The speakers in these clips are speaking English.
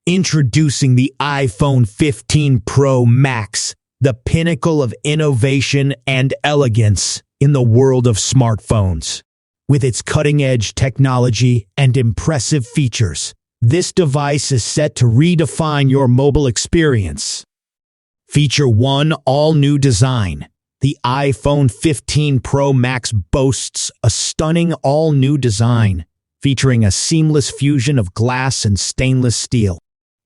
Introducing the iPhone 15 Pro Max, the pinnacle of innovation and elegance in the world of smartphones. With its cutting-edge technology and impressive features, this device is set to redefine your mobile experience. Feature 1: all-new design. The iPhone 15 Pro Max boasts a stunning all-new design, featuring a seamless fusion of glass and stainless steel.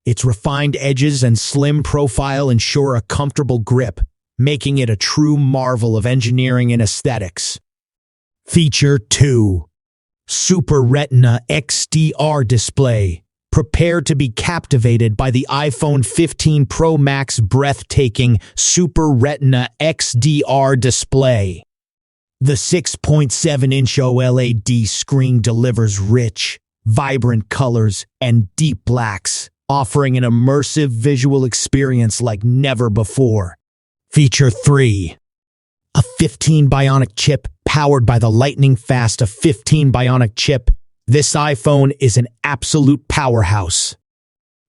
Its refined edges and slim profile ensure a comfortable grip, making it a true marvel of engineering and aesthetics. Feature 2: Super Retina XDR Display. Prepare to be captivated by the iPhone 15 Pro Max breathtaking Super Retina XDR display. The 6.7-inch OLED screen delivers rich, vibrant colors and deep blacks, offering an immersive visual experience like never before. Feature 3: A15 Bionic Chip. Powered by the lightning-fast A15 Bionic Chip, this iPhone is an absolute powerhouse.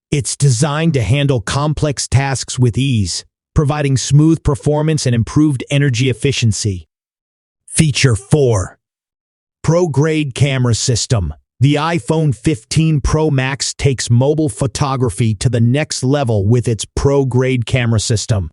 It's designed to handle complex tasks with ease, providing smooth performance and improved energy efficiency. Feature 4: Pro-grade camera system. The iPhone 15 Pro Max takes mobile photography to the next level with its pro-grade camera system.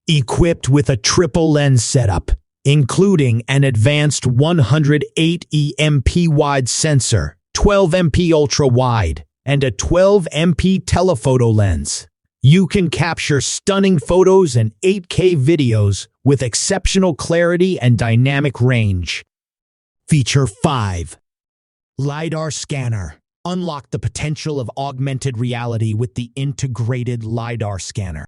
Equipped with a triple lens setup, including an advanced 108 MP wide sensor, 12 MP ultra-wide, and a 12 MP telephoto lens, you can capture stunning photos and 8K videos with exceptional clarity and dynamic range. Feature 5: LiDAR scanner. Unlock the potential of augmented reality with the integrated LiDAR scanner.